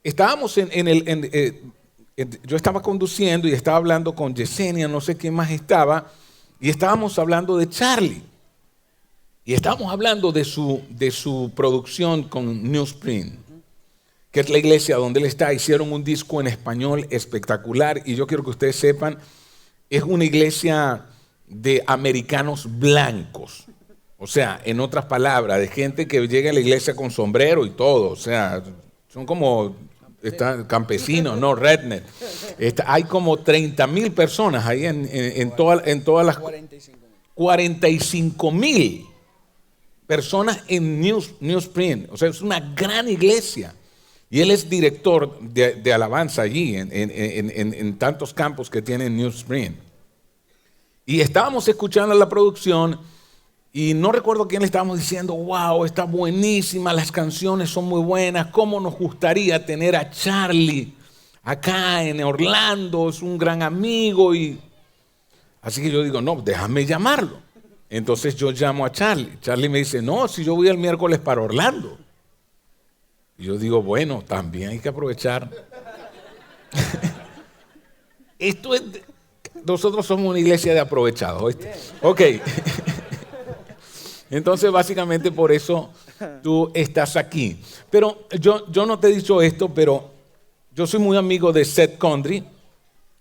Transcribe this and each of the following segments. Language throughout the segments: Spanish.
estábamos yo estaba conduciendo y estaba hablando con Yesenia, no sé quién más estaba, y estábamos hablando de Charlie. Y estábamos hablando de su producción con New Spring, que es la iglesia donde él está. Hicieron un disco en español espectacular, y yo quiero que ustedes sepan, es una iglesia de americanos blancos. O sea, en otras palabras, de gente que llega a la iglesia con sombrero y todo. O sea, son como campesinos, no redneck. Hay como 30,000 personas ahí en todas las 45,000 personas en New Spring. O sea, es una gran iglesia. Y él es director de alabanza allí, en tantos campos que tiene New Spring. Y estábamos escuchando la producción y no recuerdo quién le estábamos diciendo, wow, está buenísima, las canciones son muy buenas, cómo nos gustaría tener a Charlie acá en Orlando, es un gran amigo. Así que yo digo, no, déjame llamarlo. Entonces yo llamo a Charlie. Charlie me dice, no, si yo voy el miércoles para Orlando. Y yo digo, bueno, también hay que aprovechar. Nosotros somos una iglesia de aprovechados, ¿oíste? Ok. Entonces, básicamente por eso tú estás aquí. Pero yo no te he dicho esto, pero yo soy muy amigo de Seth Condry,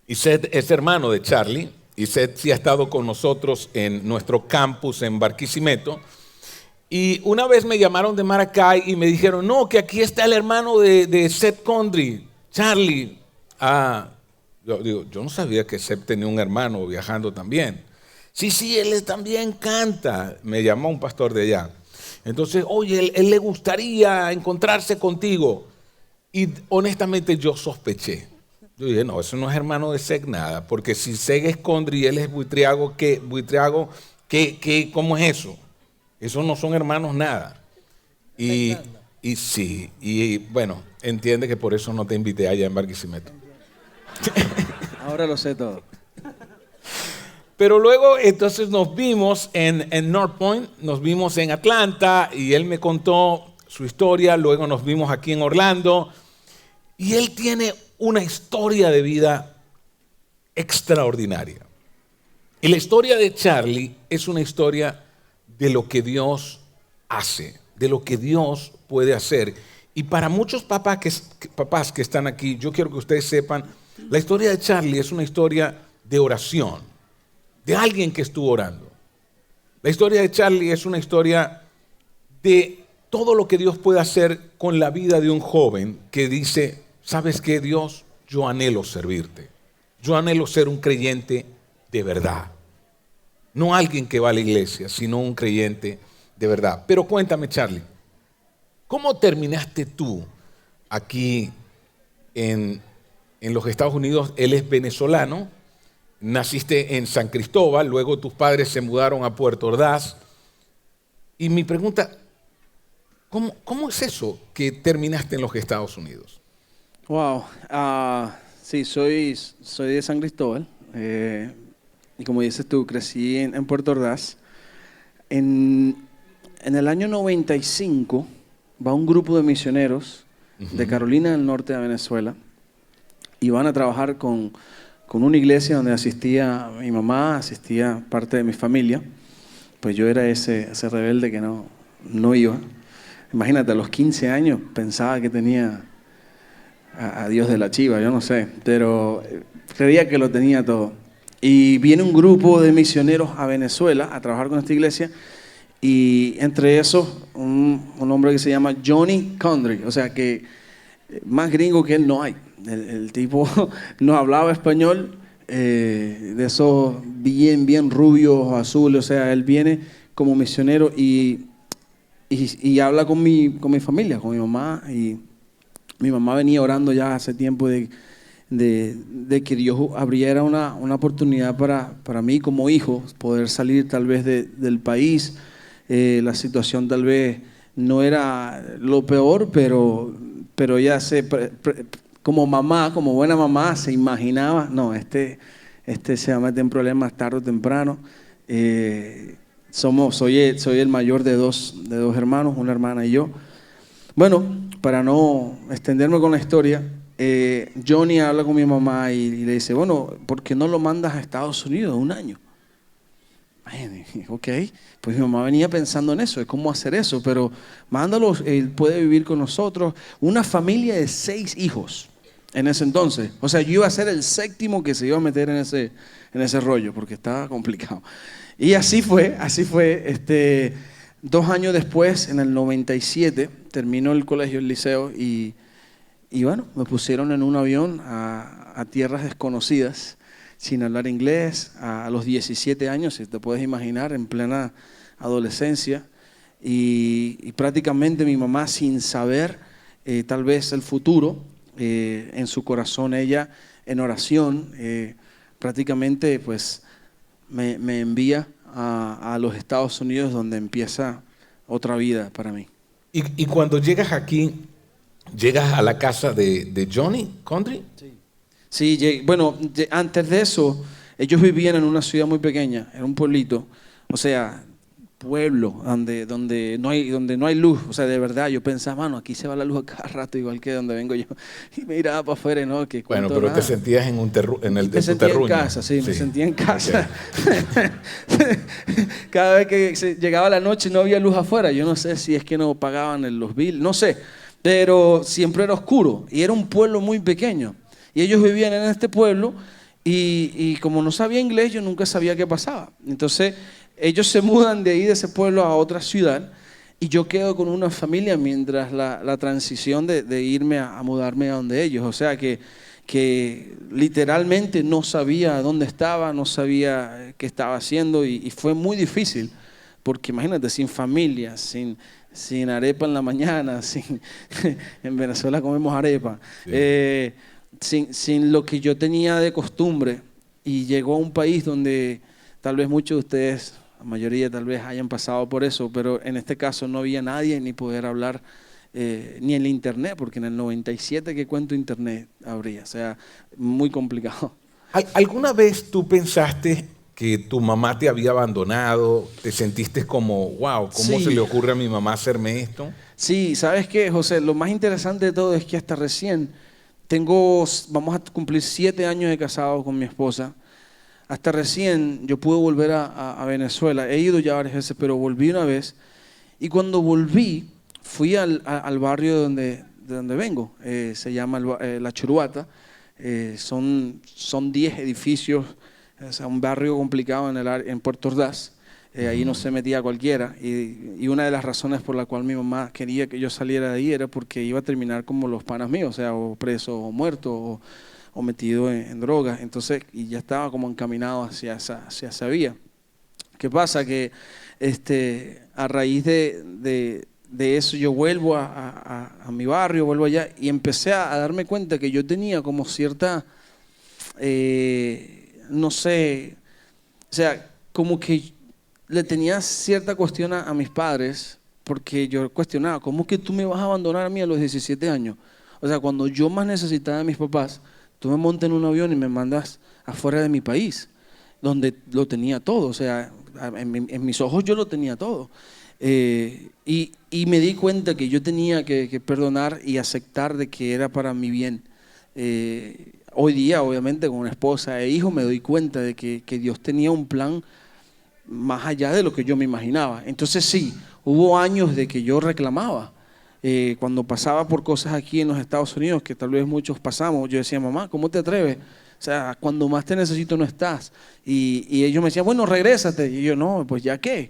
y Seth es hermano de Charlie, y Seth sí ha estado con nosotros en nuestro campus en Barquisimeto. Y una vez me llamaron de Maracay y me dijeron, no, que aquí está el hermano de Seth Condry, Charlie. Yo digo, yo no sabía que Seth tenía un hermano viajando también. Sí, él también canta. Me llamó un pastor de allá. Entonces, oye, él le gustaría encontrarse contigo. Y honestamente yo sospeché. Yo dije, no, eso no es hermano de Seth nada. Porque si Seth es Condry y él es Buitriago, ¿cómo es eso? Esos no son hermanos nada. Y sí, y bueno, entiende que por eso no te invité allá en Barquisimeto. Ahora lo sé todo. Pero luego entonces nos vimos en North Point, nos vimos en Atlanta y él me contó su historia, luego nos vimos aquí en Orlando y él tiene una historia de vida extraordinaria. Y la historia de Charlie es una historia de lo que Dios hace, de lo que Dios puede hacer. Y para muchos papás que están aquí, yo quiero que ustedes sepan, la historia de Charlie es una historia de oración, de alguien que estuvo orando. La historia de Charlie es una historia de todo lo que Dios puede hacer con la vida de un joven que dice, ¿sabes qué, Dios? Yo anhelo servirte. Yo anhelo ser un creyente de verdad. No alguien que va a la iglesia, sino un creyente de verdad. Pero cuéntame, Charlie, ¿cómo terminaste tú aquí en los Estados Unidos? Él es venezolano, naciste en San Cristóbal, luego tus padres se mudaron a Puerto Ordaz. Y mi pregunta, ¿cómo es eso que terminaste en los Estados Unidos? Wow. Sí, soy de San Cristóbal. Y como dices tú, crecí en Puerto Ordaz. En el año 95 va un grupo de misioneros de Carolina del Norte a Venezuela y van a trabajar con una iglesia donde asistía mi mamá, asistía parte de mi familia. Pues yo era ese rebelde que no iba. Imagínate, a los 15 años pensaba que tenía a Dios de la chiva, yo no sé, pero creía que lo tenía todo. Y viene un grupo de misioneros a Venezuela a trabajar con esta iglesia y entre esos un hombre que se llama Johnny Condry, o sea que más gringo que él no hay. El tipo no hablaba español, de esos bien rubios, azules, o sea, él viene como misionero y habla con mi familia, con mi mamá, y mi mamá venía orando ya hace tiempo de que Dios abriera una oportunidad para mí como hijo, poder salir tal vez del país. La situación tal vez no era lo peor, pero ella como mamá, como buena mamá, se imaginaba, no, este se va a meter en problemas tarde o temprano. Soy el mayor de dos hermanos, una hermana y yo. Bueno, para no extenderme con la historia, Johnny habla con mi mamá y le dice, bueno, ¿por qué no lo mandas a Estados Unidos 1 año? Ay, ok, pues mi mamá venía pensando en eso, de cómo hacer eso, pero mándalo, él puede vivir con nosotros. Una familia de 6 hijos en ese entonces. O sea, yo iba a ser el 7º que se iba a meter en ese rollo, porque estaba complicado. Y así fue. 2 años después, en el 97, terminó el colegio, el liceo, y bueno, me pusieron en un avión a tierras desconocidas, sin hablar inglés, a los 17 años, si te puedes imaginar, en plena adolescencia, y prácticamente mi mamá, sin saber tal vez el futuro, en su corazón ella, en oración, prácticamente pues me envía a los Estados Unidos, donde empieza otra vida para mí. Y cuando llegas aquí, llegas a la casa de Johnny Condry. Sí, bueno, antes de eso, ellos vivían en una ciudad muy pequeña, en un pueblito, o sea, pueblo donde no hay luz, o sea, de verdad, yo pensaba, mano, aquí se va la luz a cada rato, igual que donde vengo yo, y me miraba para afuera, ¿no? Que bueno, pero nada. te sentías en Me sentía en casa, sí, me sentía en casa. Okay. Cada vez que llegaba la noche no había luz afuera, yo no sé si es que no pagaban los bills, no sé, pero siempre era oscuro, y era un pueblo muy pequeño. Y ellos vivían en este pueblo y como no sabía inglés, yo nunca sabía qué pasaba. Entonces, ellos se mudan de ahí, de ese pueblo, a otra ciudad, y yo quedo con una familia mientras la transición de irme a mudarme a donde ellos. O sea que literalmente no sabía dónde estaba, no sabía qué estaba haciendo, y fue muy difícil, porque imagínate, sin familia, sin arepa en la mañana, en Venezuela comemos arepa. Sí. Sin lo que yo tenía de costumbre, y llegó a un país donde tal vez muchos de ustedes, la mayoría tal vez hayan pasado por eso, pero en este caso no había nadie ni poder hablar, ni en el internet, porque en el 97 que cuento internet habría, o sea, muy complicado. ¿Alguna vez tú pensaste que tu mamá te había abandonado? ¿Te sentiste como, wow, ¿cómo se le ocurre a mi mamá hacerme esto? Sí, ¿sabes qué, José? Lo más interesante de todo es que hasta recién vamos a cumplir 7 años de casado con mi esposa. Hasta recién yo pude volver a Venezuela. He ido ya varias veces, pero volví una vez. Y cuando volví, fui al barrio de donde vengo. Se llama La Churuata. Son 10 edificios. O sea, un barrio complicado en Puerto Ordaz. Ahí no se metía cualquiera, y una de las razones por la cual mi mamá quería que yo saliera de ahí era porque iba a terminar como los panas míos, o sea, o preso o muerto o metido en drogas. Entonces, y ya estaba como encaminado hacia esa vía. ¿Qué pasa? Que a raíz de eso yo vuelvo a mi barrio, vuelvo allá, y empecé a darme cuenta que yo tenía como cierta, no sé, o sea, como que le tenía cierta cuestión a mis padres, porque yo cuestionaba, ¿cómo que tú me vas a abandonar a mí a los 17 años? O sea, cuando yo más necesitaba de mis papás, tú me montas en un avión y me mandas afuera de mi país, donde lo tenía todo, o sea, en mis ojos yo lo tenía todo. Y me di cuenta que yo tenía que perdonar y aceptar de que era para mi bien. Hoy día, obviamente, con una esposa e hijo, me doy cuenta de que Dios tenía un plan más allá de lo que yo me imaginaba. Entonces sí, hubo años de que yo reclamaba. Cuando pasaba por cosas aquí en los Estados Unidos, que tal vez muchos pasamos, yo decía, mamá, ¿cómo te atreves? O sea, cuando más te necesito no estás. Y ellos me decían, bueno, regrésate. Y yo, no, pues ya qué.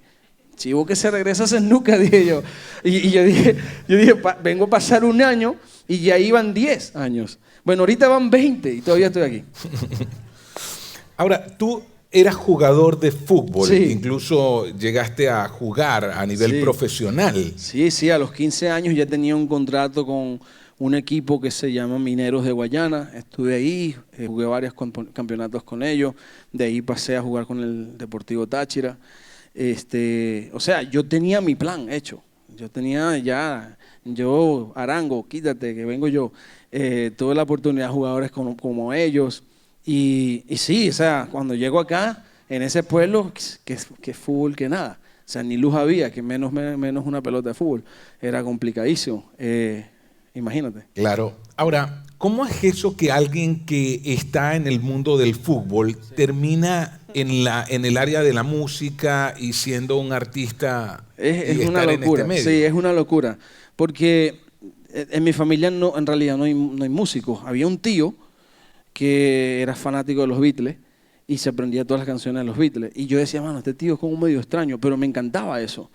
Si vos que se regresas nunca, dije yo. Y yo dije, vengo a pasar 1 año y ya iban 10 años. Bueno, ahorita van 20 y todavía estoy aquí. Ahora, tú eras jugador de fútbol, sí. Incluso llegaste a jugar a nivel profesional. Sí, a los 15 años ya tenía un contrato con un equipo que se llama Mineros de Guayana. Estuve ahí, jugué varios campeonatos con ellos, de ahí pasé a jugar con el Deportivo Táchira. O sea, yo tenía mi plan hecho, yo tenía ya, Arango, quítate que vengo yo, tuve la oportunidad de jugadores como ellos. Y sí, o sea, cuando llego acá, en ese pueblo, que fútbol, que nada. sea, ni luz había, que menos una pelota de fútbol. Era complicadísimo. Imagínate. Claro. Ahora, ¿cómo es eso que alguien que está en el mundo del fútbol termina en el área de la música y siendo un artista Es y una estar en locura. este medio? Sí, es una locura. Porque en mi familia en realidad no hay músicos. Había un tío que era fanático de los Beatles y se aprendía todas las canciones de los Beatles. Y yo decía, mano, este tío es como medio extraño, pero me encantaba eso.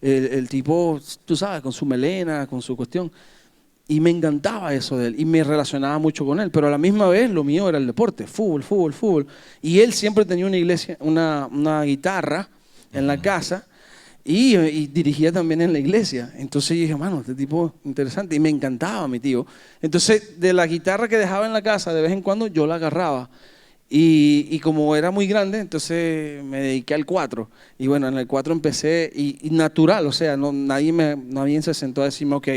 El tipo, tú sabes, con su melena, con su cuestión. Y me encantaba eso de él y me relacionaba mucho con él, pero a la misma vez lo mío era el deporte, fútbol, fútbol, fútbol. Y él siempre tenía una guitarra en la casa y dirigía también en la iglesia. Entonces yo dije, mano, este tipo interesante y me encantaba mi tío. Entonces de la guitarra que dejaba en la casa, de vez en cuando yo la agarraba. Y como era muy grande, entonces me dediqué al 4. Y bueno, en el 4 empecé, y natural, o sea, nadie se sentó a decirme, ok,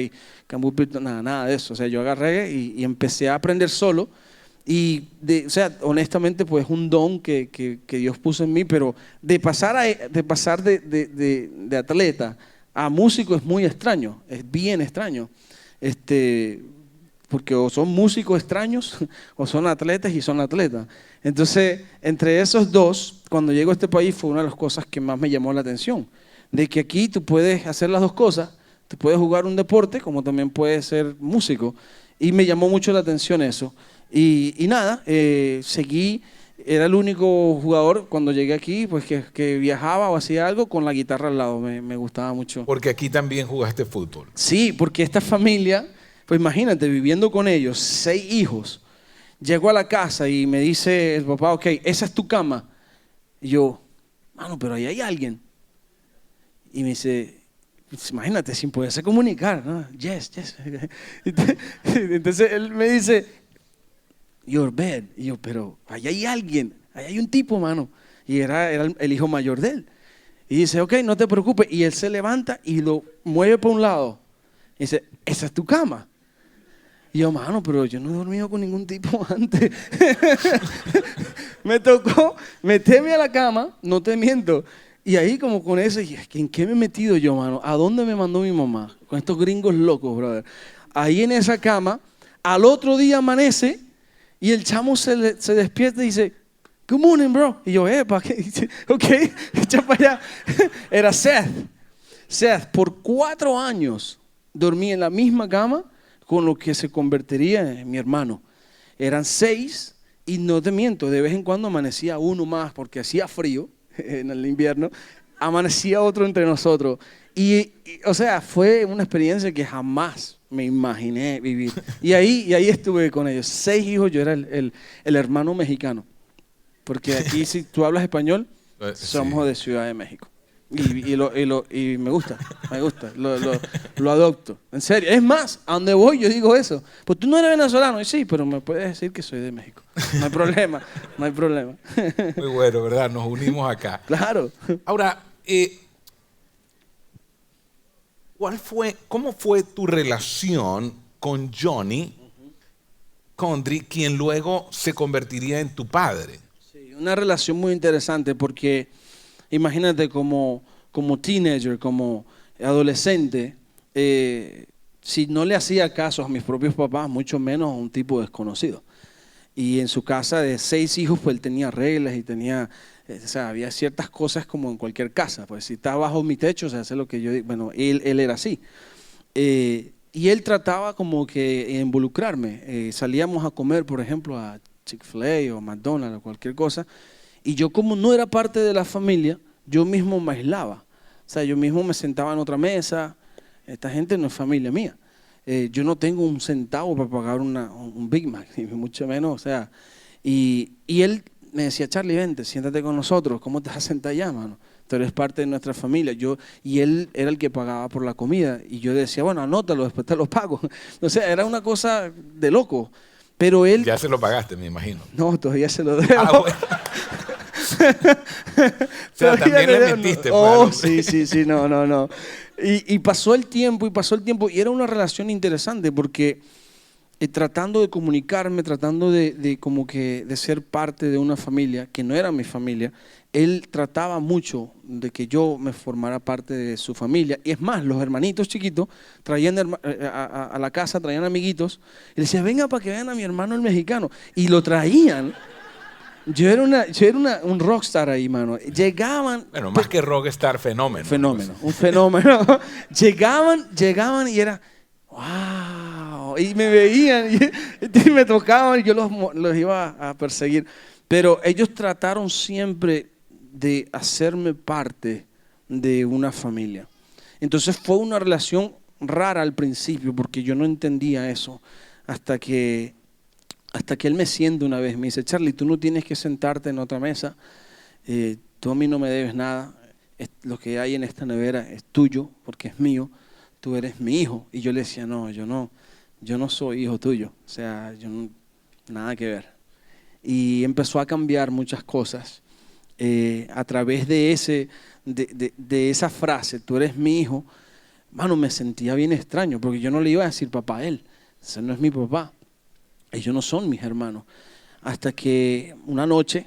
nada de eso. O sea, yo agarré y empecé a aprender solo. O sea, honestamente, pues un don que Dios puso en mí, pero de pasar de atleta a músico es muy extraño, es bien extraño. Porque o son músicos extraños o son atletas y son atletas. Entonces, entre esos dos, cuando llego a este país fue una de las cosas que más me llamó la atención, de que aquí tú puedes hacer las dos cosas, tú puedes jugar un deporte como también puedes ser músico, y me llamó mucho la atención eso. Y nada, seguí, era el único jugador cuando llegué aquí, pues que viajaba o hacía algo con la guitarra al lado, me gustaba mucho. Porque aquí también jugaste fútbol. Sí, porque esta familia, pues imagínate, viviendo con ellos, 6 hijos, llego a la casa y me dice el papá, ok, esa es tu cama. Y yo, mano, pero ahí hay alguien. Y me dice, pues imagínate, sin poderse comunicar, ¿no? Yes. Entonces él me dice, your bed. Y yo, pero ahí hay alguien, ahí hay un tipo, mano. Y era el hijo mayor de él. Y dice, ok, no te preocupes. Y él se levanta y lo mueve por un lado. Y dice, esa es tu cama. Y yo, mano, pero yo no he dormido con ningún tipo antes. Me tocó meterme a la cama, no te miento. Y ahí como con eso, ¿en qué me he metido yo, mano? ¿A dónde me mandó mi mamá? Con estos gringos locos, brother. Ahí en esa cama, al otro día amanece y el chamo se despierta y dice, good morning, bro. Y yo, ¿para qué? Dice, ok, echa para allá. Era Seth. Seth, por 4 años dormí en la misma cama con lo que se convertiría en mi hermano. Eran 6 y no te miento, de vez en cuando amanecía uno más porque hacía frío en el invierno, amanecía otro entre nosotros. O sea, fue una experiencia que jamás me imaginé vivir. Y ahí estuve con ellos. 6 hijos, yo era el hermano mexicano. Porque aquí si tú hablas español, somos de Ciudad de México. Y me gusta, lo adopto. En serio. Es más, a donde voy yo digo eso. Pues tú no eres venezolano. Y sí, pero me puedes decir que soy de México. No hay problema, no hay problema. Muy bueno, ¿verdad? Nos unimos acá. Claro. Ahora, ¿cómo fue tu relación con Johnny Condry, quien luego se convertiría en tu padre? Sí, una relación muy interesante porque imagínate como teenager, como adolescente, si no le hacía caso a mis propios papás, mucho menos a un tipo desconocido. Y en su casa de 6 hijos, pues él tenía reglas y tenía, o sea, había ciertas cosas como en cualquier casa. Pues si está bajo mi techo, se hace lo que yo digo. Bueno, él era así. Y él trataba como que de involucrarme. Salíamos a comer, por ejemplo, a Chick-fil-A o McDonald's o cualquier cosa. Y yo como no era parte de la familia, yo mismo me aislaba. O sea, yo mismo me sentaba en otra mesa. Esta gente no es familia mía. Yo no tengo un centavo para pagar un Big Mac, ni mucho menos. O sea, y él me decía, Charlie, vente, siéntate con nosotros. ¿Cómo te vas a sentar allá, mano? Tú eres parte de nuestra familia. Y él era el que pagaba por la comida. Y yo decía, bueno, anótalo, después te lo pago. O sea, era una cosa de loco. Pero él... Ya se lo pagaste, me imagino. No, todavía se lo debo. Ah, bueno. O sea, también le metiste. Oh, sí, no. Y pasó el tiempo, y era una relación interesante porque tratando de comunicarme, tratando de como que de ser parte de una familia que no era mi familia. Él trataba mucho de que yo me formara parte de su familia. Y es más, los hermanitos chiquitos traían a la casa, traían amiguitos. Y le decía, venga para que vean a mi hermano el mexicano. Y lo traían. Yo era un rockstar ahí, mano. Llegaban. Bueno, más que rockstar, fenómeno. Fenómeno, un fenómeno. llegaban y era, wow. Y me veían y me tocaban y yo los iba a perseguir. Pero ellos trataron siempre de hacerme parte de una familia. Entonces fue una relación rara al principio porque yo no entendía eso hasta que él me siente una vez, me dice, Charlie, tú no tienes que sentarte en otra mesa, tú a mí no me debes nada, lo que hay en esta nevera es tuyo porque es mío, tú eres mi hijo. Y yo le decía, no, yo no soy hijo tuyo, o sea, nada que ver. Y empezó a cambiar muchas cosas a través de esa frase, tú eres mi hijo. Mano, me sentía bien extraño porque yo no le iba a decir papá a él, ese no es mi papá. Ellos no son mis hermanos. Hasta que una noche,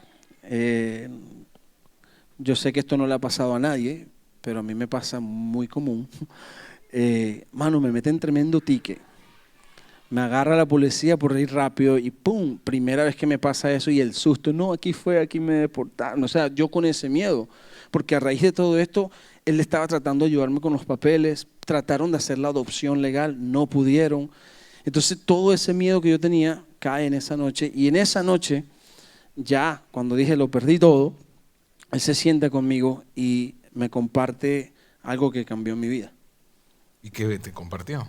yo sé que esto no le ha pasado a nadie, pero a mí me pasa muy común. Mano, me meten tremendo ticket. Me agarra la policía por ir rápido y ¡pum! Primera vez que me pasa eso y el susto. No, aquí me deportaron. O sea, yo con ese miedo. Porque a raíz de todo esto, él estaba tratando de ayudarme con los papeles. Trataron de hacer la adopción legal, no pudieron. Entonces todo ese miedo que yo tenía cae en esa noche. Y en esa noche, ya cuando dije lo perdí todo, él se sienta conmigo y me comparte algo que cambió mi vida. ¿Y qué te compartió?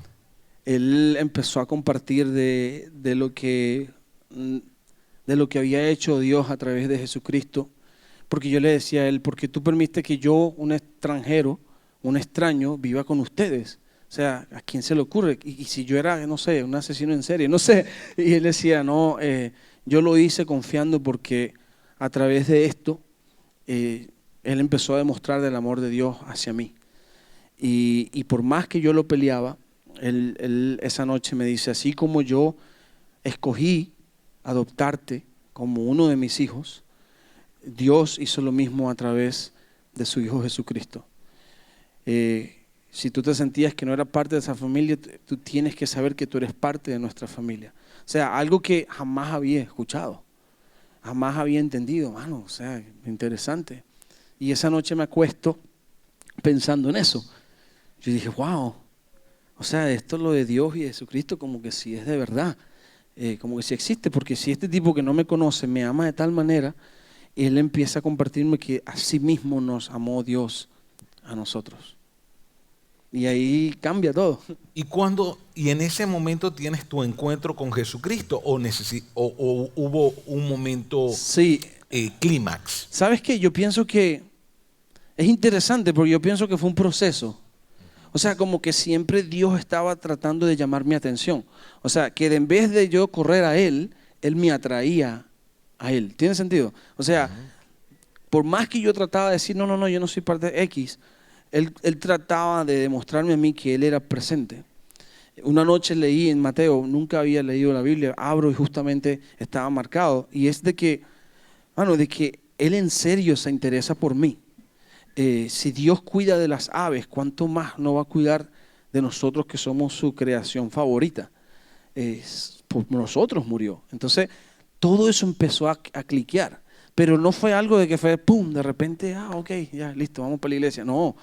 Él empezó a compartir de lo que había hecho Dios a través de Jesucristo. Porque yo le decía a él, ¿por qué tú permites que yo, un extranjero, un extraño, viva con ustedes? O sea, ¿a quién se le ocurre? Y si yo era, no sé, un asesino en serie, no sé. Y él decía, no, yo lo hice confiando porque a través de esto, él empezó a demostrar del amor de Dios hacia mí. Y por más que yo lo peleaba, él esa noche me dice, así como yo escogí adoptarte como uno de mis hijos, Dios hizo lo mismo a través de su Hijo Jesucristo. Si tú te sentías que no eras parte de esa familia, tú tienes que saber que tú eres parte de nuestra familia. O sea, algo que jamás había escuchado, jamás había entendido, mano, o sea, interesante. Y esa noche me acuesto pensando en eso. Yo dije, wow, o sea, esto es lo de Dios y de Jesucristo como que sí es de verdad, como que sí existe, porque si este tipo que no me conoce me ama de tal manera, él empieza a compartirme que así mismo nos amó Dios a nosotros. Y ahí cambia todo. ¿Y en ese momento tienes tu encuentro con Jesucristo o hubo un momento sí. Clímax? ¿Sabes qué? Yo pienso que es interesante porque yo pienso que fue un proceso. O sea, como que siempre Dios estaba tratando de llamar mi atención. O sea, que en vez de yo correr a Él, Él me atraía a Él. ¿Tiene sentido? O sea, por más que yo trataba de decir, no, yo no soy parte de X, Él trataba de demostrarme a mí que Él era presente. Una noche leí en Mateo, nunca había leído la Biblia, abro y justamente estaba marcado. Y es de que Él en serio se interesa por mí. Si Dios cuida de las aves, ¿cuánto más no va a cuidar de nosotros que somos su creación favorita? Por nosotros murió. Entonces, todo eso empezó a cliquear. Pero no fue algo de que fue, pum, de repente, ok, ya, listo, vamos para la iglesia. No,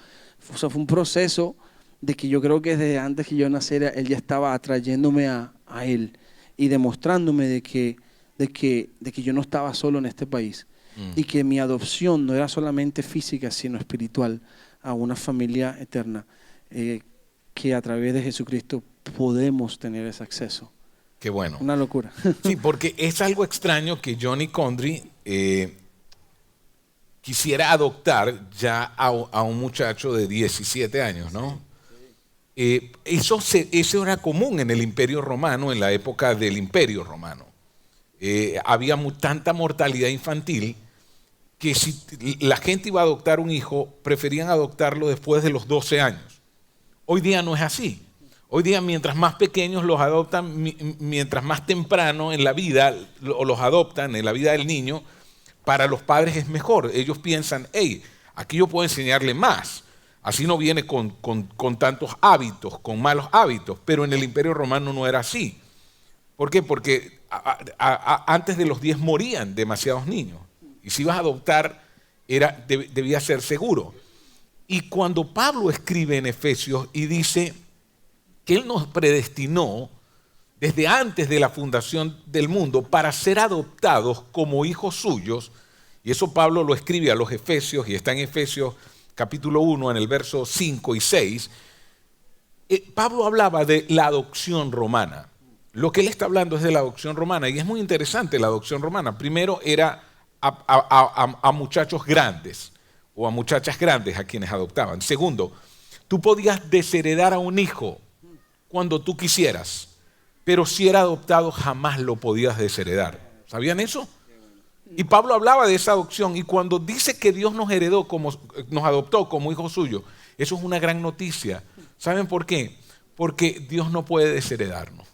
o sea, fue un proceso de que yo creo que desde antes que yo naciera, Él ya estaba atrayéndome a Él y demostrándome de que yo no estaba solo en este país y que mi adopción no era solamente física, sino espiritual a una familia eterna, que a través de Jesucristo podemos tener ese acceso. Qué bueno. Una locura. Sí, porque es algo extraño que Johnny Condry quisiera adoptar ya a un muchacho de 17 años, ¿no? Eso era común en el Imperio Romano, en la época del Imperio Romano. Había tanta mortalidad infantil que si la gente iba a adoptar un hijo, preferían adoptarlo después de los 12 años. Hoy día no es así. Hoy día, mientras más pequeños los adoptan, mientras más temprano en la vida los adoptan, en la vida del niño, para los padres es mejor. Ellos piensan, hey, aquí yo puedo enseñarle más. Así no viene con tantos hábitos, con malos hábitos. Pero en el Imperio Romano no era así. ¿Por qué? Porque antes de los 10 morían demasiados niños. Y si ibas a adoptar, debía ser seguro. Y cuando Pablo escribe en Efesios y dice que Él nos predestinó desde antes de la fundación del mundo para ser adoptados como hijos suyos, y eso Pablo lo escribe a los Efesios, y está en Efesios capítulo 1, en el verso 5 y 6, Pablo hablaba de la adopción romana. Lo que él está hablando es de la adopción romana, y es muy interesante la adopción romana. Primero era a muchachos grandes, o a muchachas grandes a quienes adoptaban. Segundo, tú podías desheredar a un hijo cuando tú quisieras, pero si era adoptado jamás lo podías desheredar. ¿Sabían eso? Y Pablo hablaba de esa adopción, y cuando dice que Dios nos nos adoptó como hijos suyos, eso es una gran noticia. ¿Saben por qué? Porque Dios no puede desheredarnos,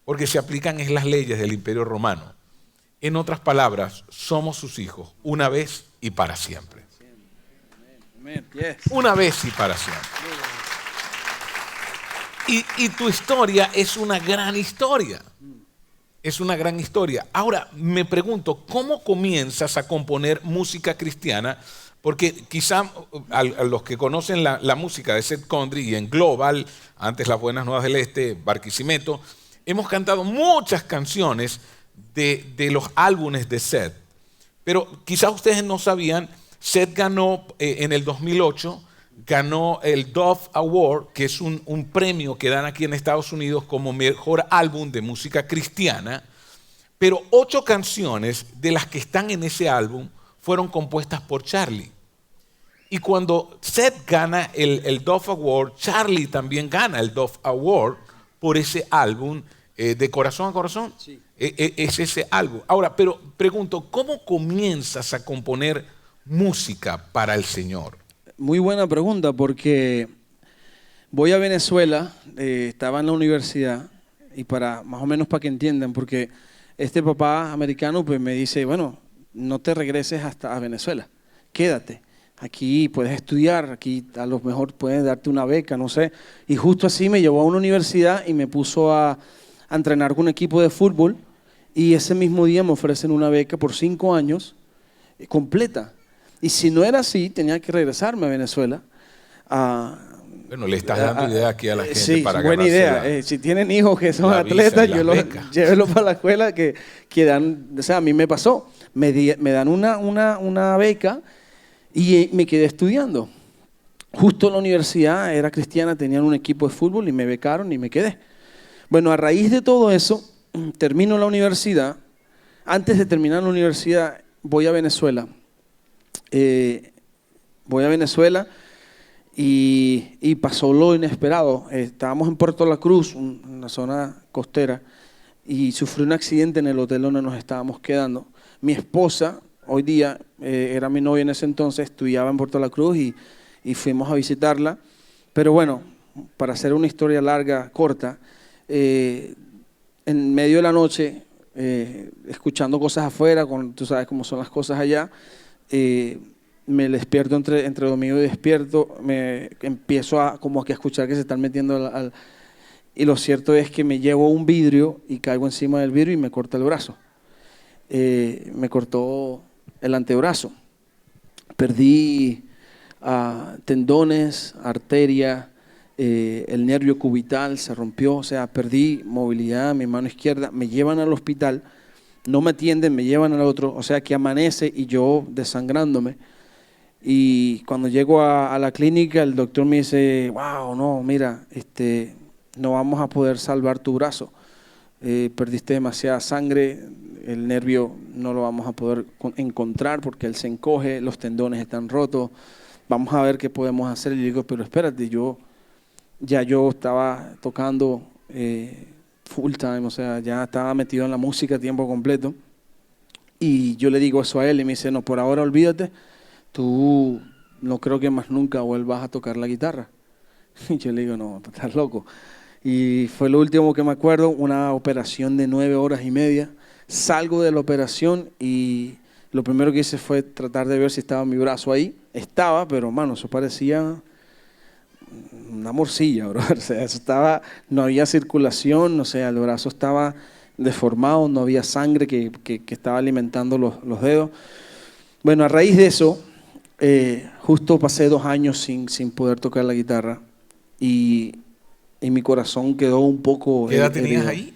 porque se aplican las leyes del Imperio Romano. En otras palabras, somos sus hijos, una vez y para siempre. Una vez y para siempre. Y tu historia es una gran historia. Es una gran historia. Ahora, me pregunto, ¿cómo comienzas a componer música cristiana? Porque quizá a los que conocen la música de Seth Condry y en Global, antes Las Buenas Nuevas del Este, Barquisimeto, hemos cantado muchas canciones de los álbumes de Seth. Pero quizá ustedes no sabían, Seth ganó en el 2008, ganó el Dove Award, que es un premio que dan aquí en Estados Unidos como mejor álbum de música cristiana, pero 8 canciones de las que están en ese álbum fueron compuestas por Charlie. Y cuando Seth gana el Dove Award, Charlie también gana el Dove Award por ese álbum de Corazón a Corazón. Sí. Es ese álbum. Ahora, pero pregunto, ¿cómo comienzas a componer música para el Señor? Muy buena pregunta, porque voy a Venezuela, estaba en la universidad, y más o menos para que entiendan, porque este papá americano pues me dice, bueno, no te regreses hasta a Venezuela, quédate, aquí puedes estudiar, aquí a lo mejor pueden darte una beca, no sé, y justo así me llevó a una universidad y me puso a entrenar con un equipo de fútbol, y ese mismo día me ofrecen una beca por 5 años, completa. Y si no era así, tenía que regresarme a Venezuela. Bueno, le estás dando idea aquí a la gente, sí, para buena idea. Si tienen hijos que son atletas, llévenlos para la escuela que dan, o sea, a mí me pasó. Me dan una beca y me quedé estudiando. Justo la universidad era cristiana, tenían un equipo de fútbol y me becaron y me quedé. Bueno, a raíz de todo eso, termino la universidad. Antes de terminar la universidad, voy a Venezuela. Y pasó lo inesperado. Estábamos en Puerto La Cruz, una zona costera, y sufrí un accidente en el hotel donde nos estábamos quedando. Mi esposa, hoy día, era mi novia en ese entonces, estudiaba en Puerto La Cruz y fuimos a visitarla. Pero bueno, para hacer una historia larga, corta, en medio de la noche, escuchando cosas afuera, tú sabes cómo son las cosas allá, me despierto entre domingo y despierto, me empiezo como que a escuchar que se están metiendo y lo cierto es que me llevo un vidrio y caigo encima del vidrio y me corta el brazo. Me cortó el antebrazo. Perdí tendones, arteria, el nervio cubital se rompió, o sea, perdí movilidad, mi mano izquierda. Me llevan al hospital, no me atienden, me llevan al otro, o sea que amanece y yo desangrándome. Y cuando llego a la clínica, el doctor me dice, wow, no, mira, no vamos a poder salvar tu brazo. Perdiste demasiada sangre, el nervio no lo vamos a poder encontrar porque él se encoge, los tendones están rotos, vamos a ver qué podemos hacer. Y le digo, pero espérate, yo estaba tocando full time, o sea, ya estaba metido en la música a tiempo completo. Y yo le digo eso a él y me dice, no, por ahora olvídate, tú no creo que más nunca vuelvas a tocar la guitarra. Y yo le digo, no, estás loco. Y fue lo último que me acuerdo, una operación de 9 horas y media. Salgo de la operación y lo primero que hice fue tratar de ver si estaba mi brazo ahí. Estaba, pero mano, eso parecía una morcilla, bro. O sea, eso estaba, no había circulación, o sea, el brazo estaba deformado, no había sangre que estaba alimentando los dedos. Bueno, a raíz de eso, justo pasé 2 años sin poder tocar la guitarra y mi corazón quedó un poco ¿Qué edad tenías herido. ahí?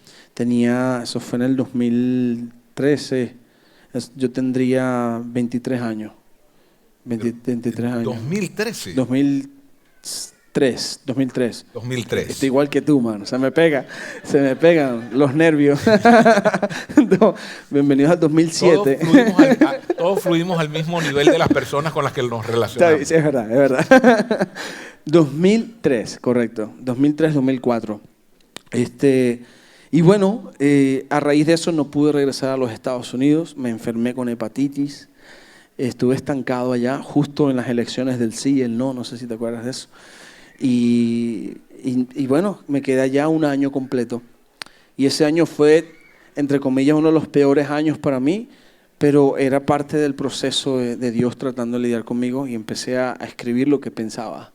Eso fue en el 2013. Yo tendría 23 años. 23 años. 2013. 2003. 2003. Estoy igual que tú, mano. Se me pegan los nervios. No, bienvenidos al 2007. Todos fluimos al mismo nivel de las personas con las que nos relacionamos. Sí, es verdad, es verdad. 2003, correcto. 2003, 2004. Y bueno, a raíz de eso no pude regresar a los Estados Unidos. Me enfermé con hepatitis. Estuve estancado allá, justo en las elecciones del sí y el no. No sé si te acuerdas de eso. Y bueno, me quedé allá un año completo. Y ese año fue, entre comillas, uno de los peores años para mí, pero era parte del proceso de Dios tratando de lidiar conmigo y empecé a escribir lo que pensaba.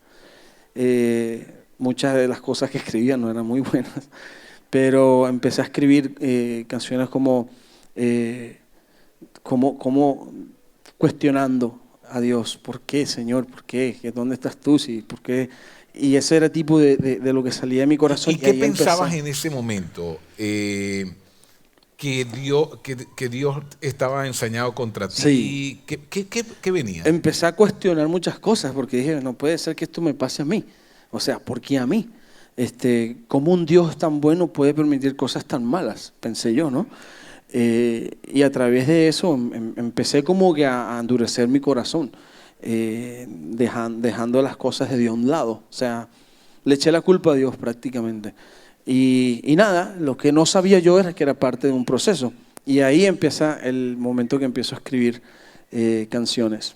Muchas de las cosas que escribía no eran muy buenas, pero empecé a escribir canciones como cuestionando a Dios. ¿Por qué, Señor? ¿Por qué? ¿Dónde estás tú? Sí, ¿por qué? Y ese era el tipo de lo que salía de mi corazón. ¿Y qué pensabas en ese momento? Que Dios estaba ensañado contra ti. Sí. ¿Qué venía? Empecé a cuestionar muchas cosas porque dije, no puede ser que esto me pase a mí. O sea, ¿por qué a mí? ¿Cómo un Dios tan bueno puede permitir cosas tan malas? Pensé yo, ¿no? Y a través de eso empecé como que a endurecer mi corazón, dejando las cosas de Dios a un lado. O sea, le eché la culpa a Dios prácticamente. Y nada, lo que no sabía yo era que era parte de un proceso. Y ahí empieza el momento que empiezo a escribir canciones.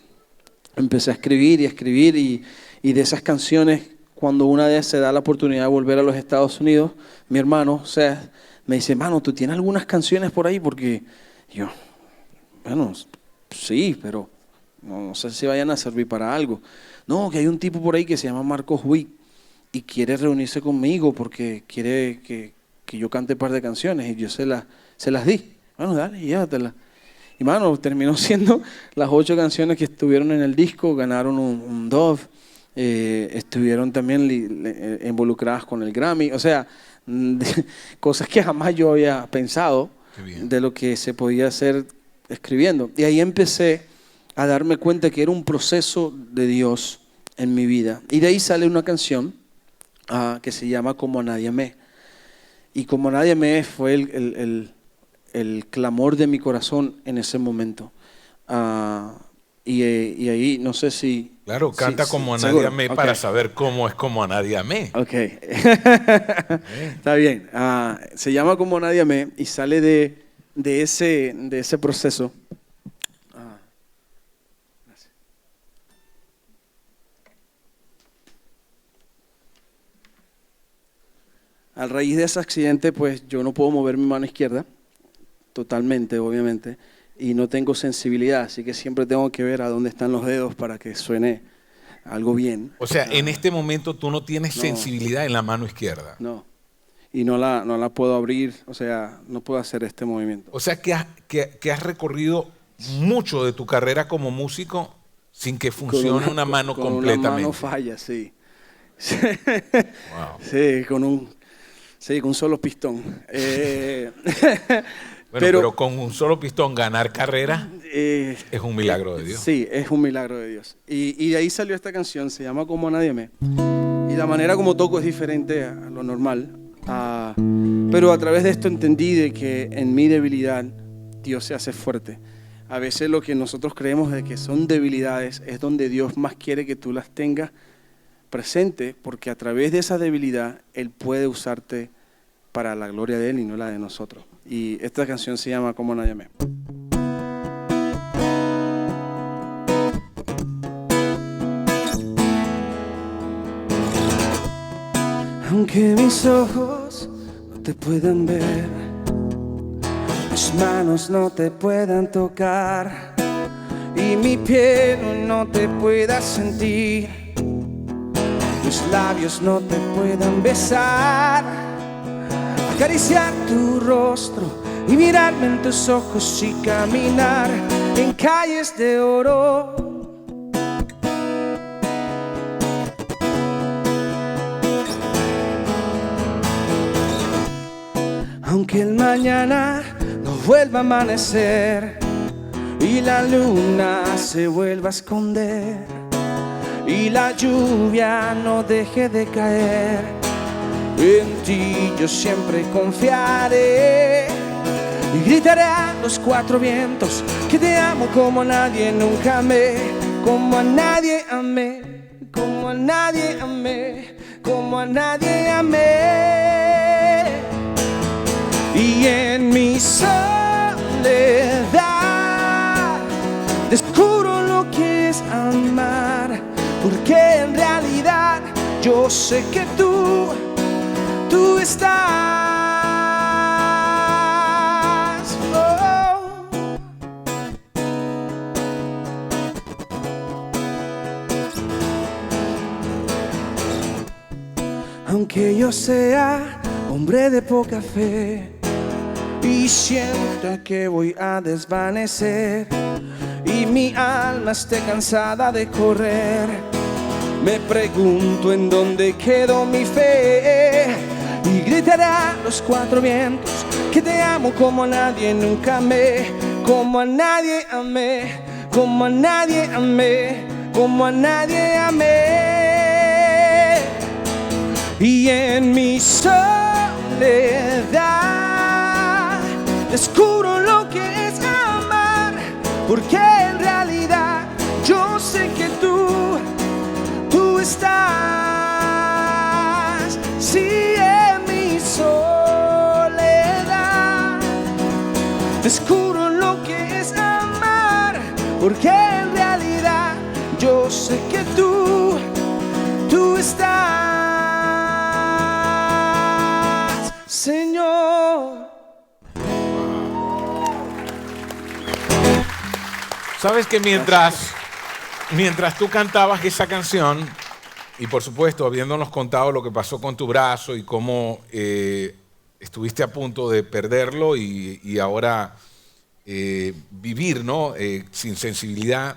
Empecé a escribir y de esas canciones, cuando una vez se da la oportunidad de volver a los Estados Unidos, mi hermano, o sea, me dice, mano, ¿tú tienes algunas canciones por ahí? Porque yo, bueno, sí, pero no sé si vayan a servir para algo. No, que hay un tipo por ahí que se llama Marcos Witt y quiere reunirse conmigo porque quiere que yo cante un par de canciones y yo se las di. Bueno, dale, llévatelas. Y mano, terminó siendo las 8 canciones que estuvieron en el disco, ganaron un Dove, estuvieron también involucradas con el Grammy, o sea, cosas que jamás yo había pensado de lo que se podía hacer escribiendo. Y ahí empecé a darme cuenta que era un proceso de Dios en mi vida. Y de ahí sale una canción que se llama Como Nadie Amé. Y Como Nadie Amé fue el clamor de mi corazón en ese momento. Y ahí no sé si... Claro, canta Como a Nadie Amé para saber cómo es Como a Nadie Amé. Ok. Está bien. Se llama Como a Nadie Amé y sale de ese proceso. A raíz de ese accidente, pues yo no puedo mover mi mano izquierda, totalmente, obviamente, y no tengo sensibilidad, así que siempre tengo que ver a dónde están los dedos para que suene algo bien. O sea, en este momento tú no tienes sensibilidad en la mano izquierda. No, y no la puedo abrir, o sea, no puedo hacer este movimiento. O sea, que has recorrido mucho de tu carrera como músico sin que funcione una mano completamente. Con una mano falla, sí. Wow. Sí, con un solo pistón. Pero con un solo pistón ganar carrera es un milagro de Dios. Sí, es un milagro de Dios. Y de ahí salió esta canción, se llama Como Nadie Amé. Y la manera como toco es diferente a lo normal. Pero a través de esto entendí de que en mi debilidad Dios se hace fuerte. A veces lo que nosotros creemos de que son debilidades es donde Dios más quiere que tú las tengas presente, porque a través de esa debilidad Él puede usarte para la gloria de Él y no la de nosotros. Y esta canción se llama Como Nadie Amé. Aunque mis ojos no te puedan ver, mis manos no te puedan tocar y mi piel no te pueda sentir, mis labios no te puedan besar, acariciar tu rostro y mirarme en tus ojos y caminar en calles de oro. Aunque el mañana no vuelva a amanecer y la luna se vuelva a esconder y la lluvia no deje de caer, en ti yo siempre confiaré y gritaré a los cuatro vientos que te amo como nadie nunca amé, como a nadie amé, como a nadie amé, como a nadie amé. Y en mi soledad descubro lo que es amar, porque en realidad yo sé que tú estás. Oh. Aunque yo sea hombre de poca fe y sienta que voy a desvanecer y mi alma esté cansada de correr, me pregunto en dónde quedó mi fe y gritaré a los cuatro vientos que te amo como a nadie nunca amé, como a nadie amé, como a nadie amé, como a nadie amé. Y en mi soledad descubro lo que es amar, porque en realidad yo sé que tú estás. Sí, en mi soledad descubro lo que es amar, porque en realidad yo sé que tú estás, Señor. Sabes que mientras tú cantabas esa canción, y por supuesto habiéndonos contado lo que pasó con tu brazo y cómo estuviste a punto de perderlo y ahora vivir, ¿no? Sin sensibilidad,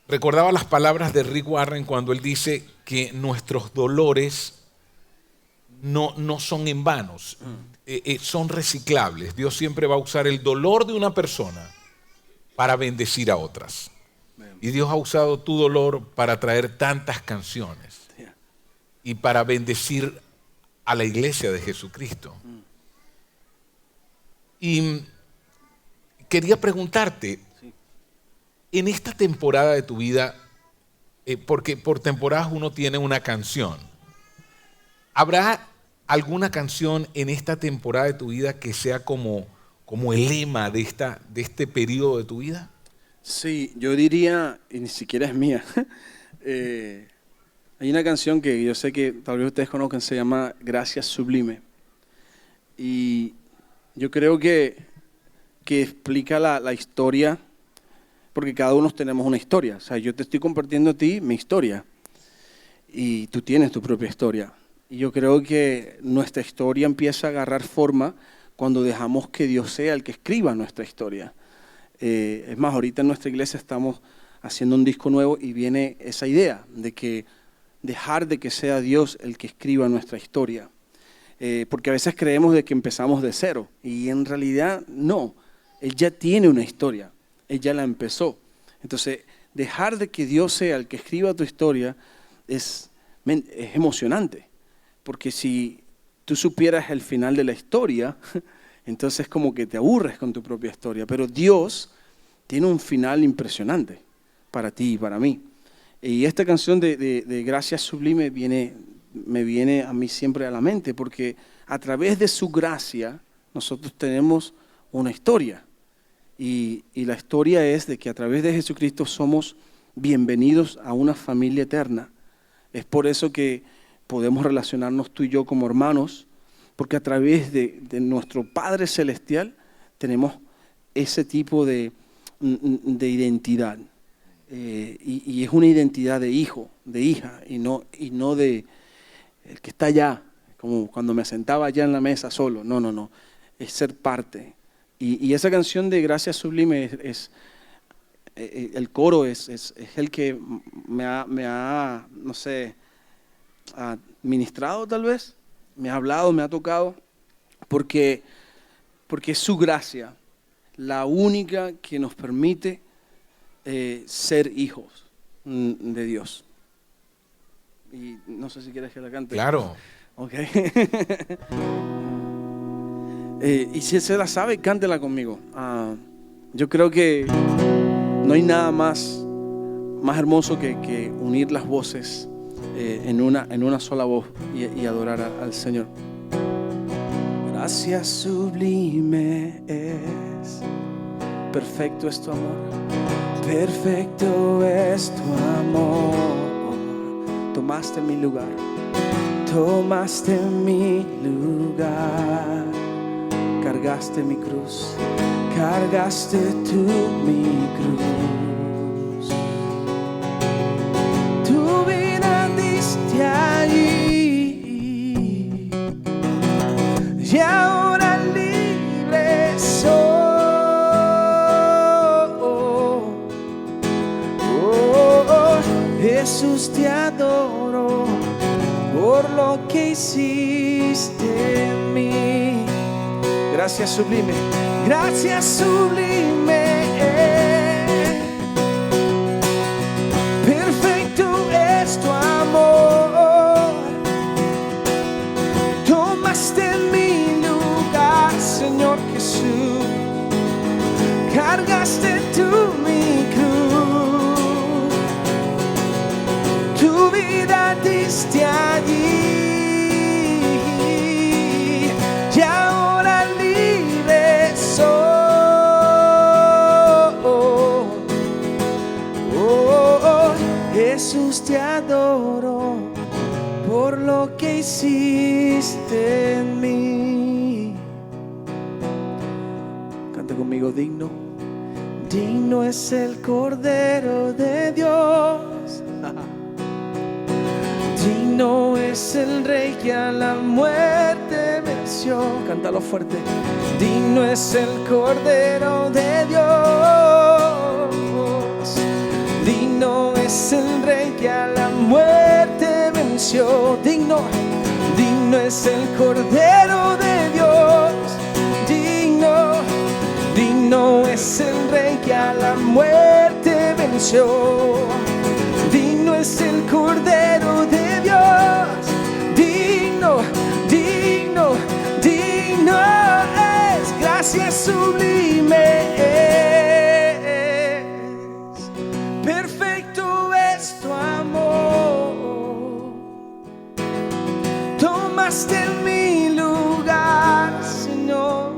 recordaba las palabras de Rick Warren cuando él dice que nuestros dolores no son en vanos, son reciclables. Dios siempre va a usar el dolor de una persona para bendecir a otras. Y Dios ha usado tu dolor para traer tantas canciones y para bendecir a la iglesia de Jesucristo. Y quería preguntarte, en esta temporada de tu vida, porque por temporadas uno tiene una canción, ¿habrá alguna canción en esta temporada de tu vida que sea como el lema de este periodo de tu vida? Sí, yo diría, y ni siquiera es mía, hay una canción que yo sé que tal vez ustedes conozcan, se llama Gracias Sublime. Y yo creo que explica la historia, porque cada uno tenemos una historia. O sea, yo te estoy compartiendo a ti mi historia y tú tienes tu propia historia. Y yo creo que nuestra historia empieza a agarrar forma cuando dejamos que Dios sea el que escriba nuestra historia. Es más, ahorita en nuestra iglesia estamos haciendo un disco nuevo y viene esa idea de que dejar de que sea Dios el que escriba nuestra historia. Porque a veces creemos de que empezamos de cero y en realidad no. Él ya tiene una historia, Él ya la empezó. Entonces, dejar de que Dios sea el que escriba tu historia es emocionante. Porque si tú supieras el final de la historia, entonces como que te aburres con tu propia historia. Pero Dios tiene un final impresionante para ti y para mí. Y esta canción de Gracias Sublime me viene a mí siempre a la mente, porque a través de su gracia nosotros tenemos una historia. Y la historia es de que a través de Jesucristo somos bienvenidos a una familia eterna. Es por eso que podemos relacionarnos tú y yo como hermanos, porque a través de nuestro Padre Celestial tenemos ese tipo de identidad. Y es una identidad de hijo, de hija, y no de el que está allá, como cuando me sentaba allá en la mesa solo. No, es ser parte. Y esa canción de Gracias Sublime el coro es el que me ha, no sé, ministrado tal vez, me ha hablado, me ha tocado, porque es su gracia, la única que nos permite ser hijos de Dios. Y no sé si quieres que la cante. Claro. Ok. Y si se la sabe, cántela conmigo. Yo creo que no hay nada más hermoso que unir las voces en una sola voz y adorar al Señor. Gracias sublime es, perfecto es tu amor, perfecto es tu amor. Tomaste mi lugar, tomaste mi lugar, cargaste mi cruz, cargaste tú mi cruz. Tu vida diste allí y ahora libre soy. Jesús, te adoro por lo que hiciste en mí. Gracias sublime, gracias sublime. Perfecto es tu amor. Tomaste mi lugar, Señor Jesús. Cargaste tú mi cruz. Tu vida diste allí. Y ahora libre soy. Jesús, te adoro por lo que hiciste en mí. Canta conmigo, digno. Digno es el Cordero de Dios. Digno es el Rey que a la muerte venció. Cántalo fuerte. Digno es el Cordero de Dios. Digno es el Rey que a la muerte venció. Digno es el Cordero de Dios. Digno es el Rey que a la muerte venció. Digno es el Cordero de Dios. Digno es. Gracias sublime es. Perfecto es tu amor. Tomaste mi lugar, Señor.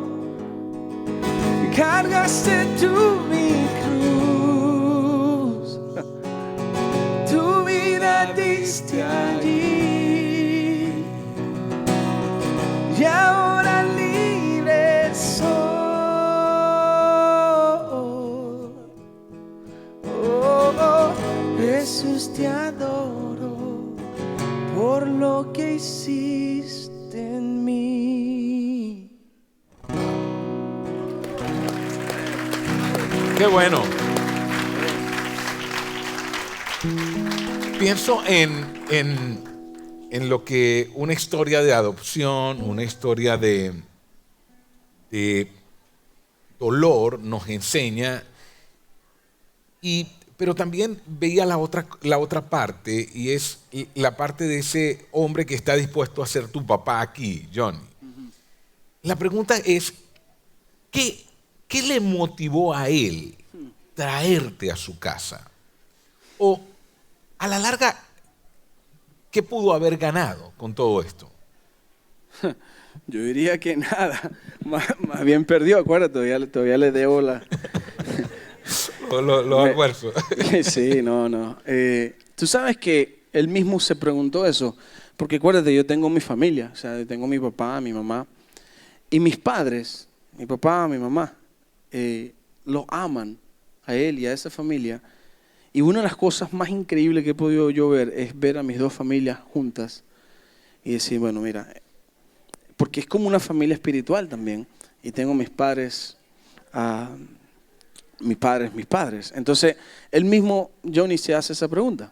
Cargaste tú mi cruz. Tu vida diste allí. Y ahora libre soy. Jesús, te adoro por lo que hiciste en mí. Qué bueno. Pienso en lo que una historia de adopción, una historia de dolor nos enseña, pero también veía la otra parte, y es la parte de ese hombre que está dispuesto a ser tu papá aquí, Johnny. La pregunta es, ¿qué le motivó a él traerte a su casa? O, a la larga, ¿qué pudo haber ganado con todo esto? Yo diría que nada, más bien perdió, acuérdate, todavía le debo la... Los almuerzos. Sí, no. Tú sabes que él mismo se preguntó eso, porque acuérdate, yo tengo mi familia, o sea, yo tengo mi papá, mi mamá, y mis padres, mi papá, mi mamá, lo aman a él y a esa familia. Y una de las cosas más increíbles que he podido yo ver es ver a mis dos familias juntas y decir, bueno, mira, porque es como una familia espiritual también, y tengo mis padres, mis padres. Entonces, él mismo, Johnny, se hace esa pregunta.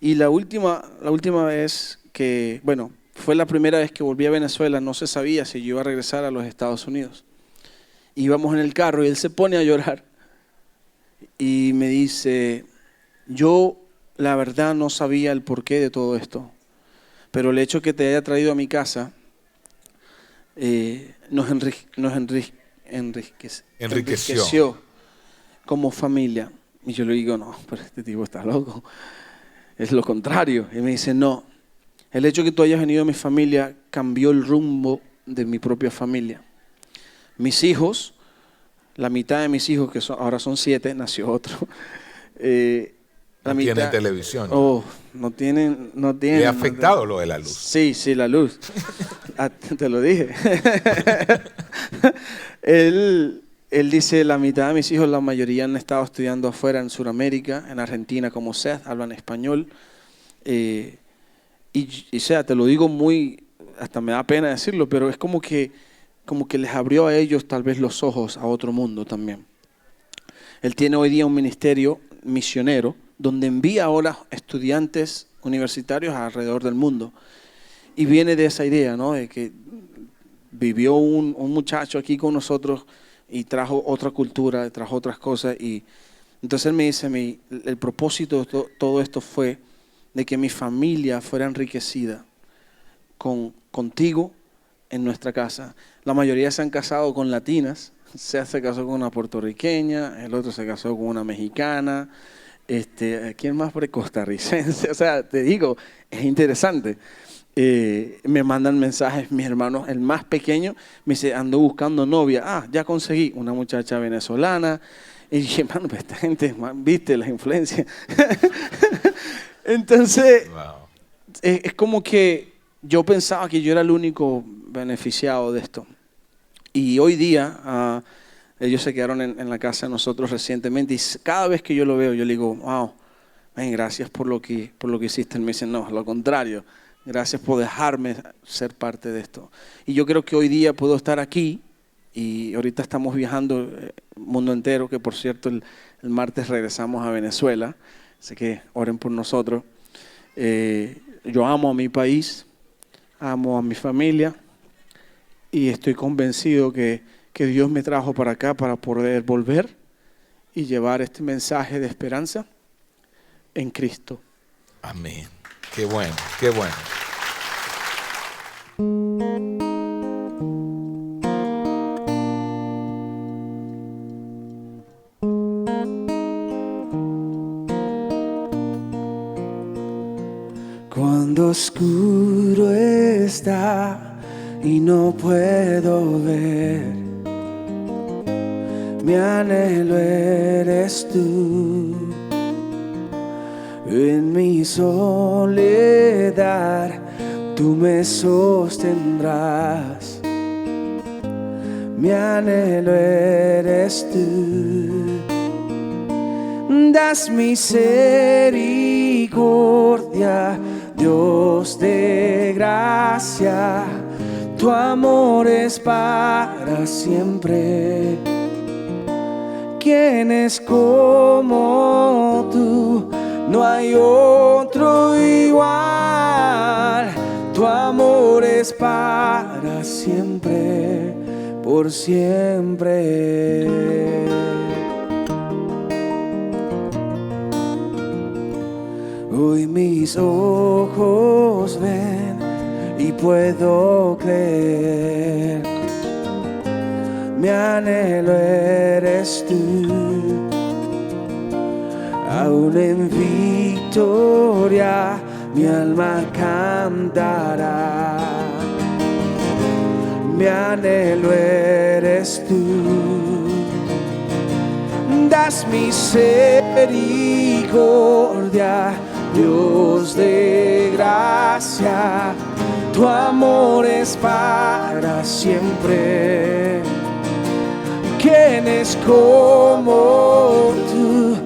Y la última vez que, bueno, fue la primera vez que volví a Venezuela, no se sabía si yo iba a regresar a los Estados Unidos. Íbamos en el carro y él se pone a llorar y me dice, yo la verdad no sabía el porqué de todo esto, pero el hecho que te haya traído a mi casa nos enriqueció como familia. Y yo le digo, no, pero este tipo está loco. Es lo contrario. Y me dice, no, el hecho de que tú hayas venido a mi familia cambió el rumbo de mi propia familia. Mis hijos, la mitad de mis hijos, que ahora son 7, nació otro. No tienen televisión. Oh, no tienen. ¿Le ha afectado lo de la luz? Sí, la luz. Te lo dije. Él dice, la mitad de mis hijos, la mayoría han estado estudiando afuera en Sudamérica, en Argentina, como Seth, hablan español. Y sea, te lo digo muy, hasta me da pena decirlo, pero es como que les abrió a ellos tal vez los ojos a otro mundo también. Él tiene hoy día un ministerio misionero donde envía ahora estudiantes universitarios alrededor del mundo. Y viene de esa idea, ¿no? De que vivió un muchacho aquí con nosotros y trajo otra cultura, trajo otras cosas. Y entonces él me dice, el propósito de todo esto fue de que mi familia fuera enriquecida contigo en nuestra casa. La mayoría se han casado con latinas. Se casó con una puertorriqueña, el otro se casó con una mexicana, ¿quién más? Costarricense. O sea, te digo, es interesante. Me mandan mensajes mis hermanos, el más pequeño me dice, ando buscando novia. Ya conseguí una muchacha venezolana. Y dije, hermano, pues esta gente, viste la influencia. Entonces, wow. Es como que yo pensaba que yo era el único beneficiado de esto. Y hoy día, ellos se quedaron en la casa de nosotros recientemente y cada vez que yo lo veo, yo le digo, wow, gracias por lo que hiciste. Él me dice, no, lo contrario, gracias por dejarme ser parte de esto. Y yo creo que hoy día puedo estar aquí y ahorita estamos viajando el mundo entero, que por cierto el martes regresamos a Venezuela, así que oren por nosotros. Yo amo a mi país, amo a mi familia. Y estoy convencido que Dios me trajo para acá para poder volver y llevar este mensaje de esperanza en Cristo. Amén. Qué bueno, qué bueno. Cuando oscuro está y no puedo ver, mi anhelo eres tú. En mi soledad tú me sostendrás, mi anhelo eres tú. Das misericordia, Dios de gracia, tu amor es para siempre. ¿Quién es como tú? No hay otro igual. Tu amor es para siempre, por siempre. Hoy mis ojos ven y puedo creer, mi anhelo eres tú. Aún en victoria mi alma cantará, mi anhelo eres tú. Das misericordia, Dios de gracia, gracia, tu amor es para siempre. ¿Quién es como tú?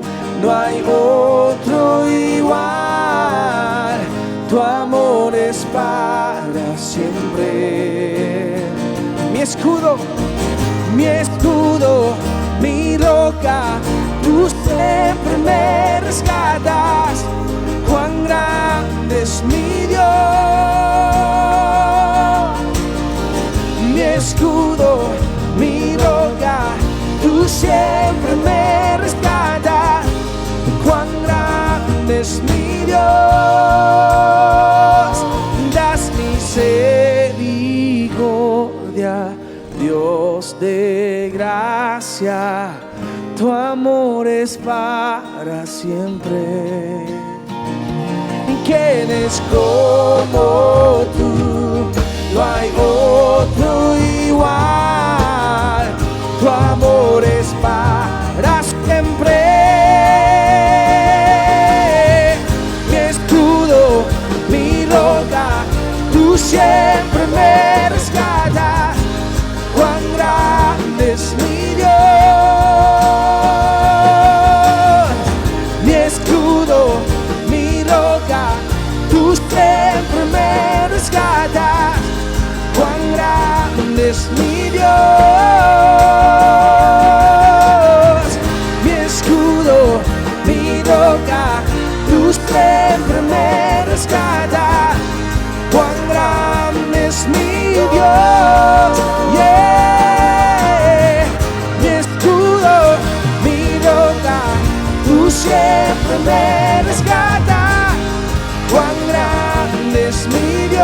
No hay otro igual. Tu amor es para siempre. Mi escudo, mi roca, tú siempre me rescatas. Cuán grande es mi Dios. Mi escudo, mi roca, tú siempre me rescatas. Cuán grande es mi Dios. Das misericordia, Dios de gracia, tu amor es para siempre. ¿Quién es como tú? No hay otro igual. Tu amor es para siempre. Mi escudo, mi roca, tú siempre me rescatas. Cuán grande es mi Dios. Mi escudo, mi roca, tú siempre me rescatas. Cuán grande es mi Dios. Mi escudo, mi roca, tú siempre me rescatas. Cuán grande es mi Dios. Yeah. Mi escudo, mi roca, tú siempre me rescatas. Cuán grande es mi Dios.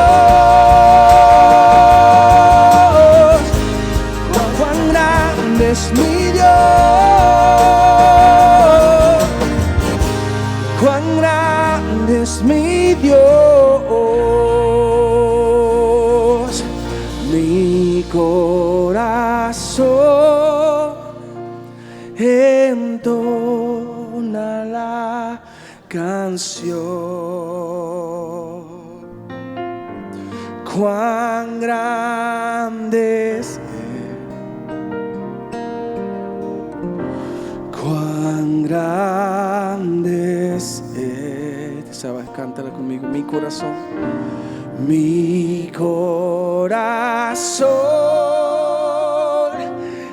Cuán grande es mi Dios. Cuán grande es mi Dios. Mi corazón entona la canción. Cuán grande es Él. Cuán grande es Él. ¿Sabes? Cántala conmigo. Mi corazón. Mi corazón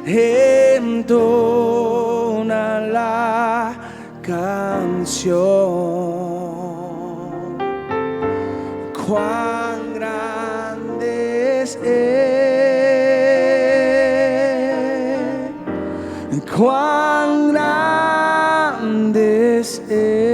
entona la canción. Cuán grande es Él. Cuán grande es Él.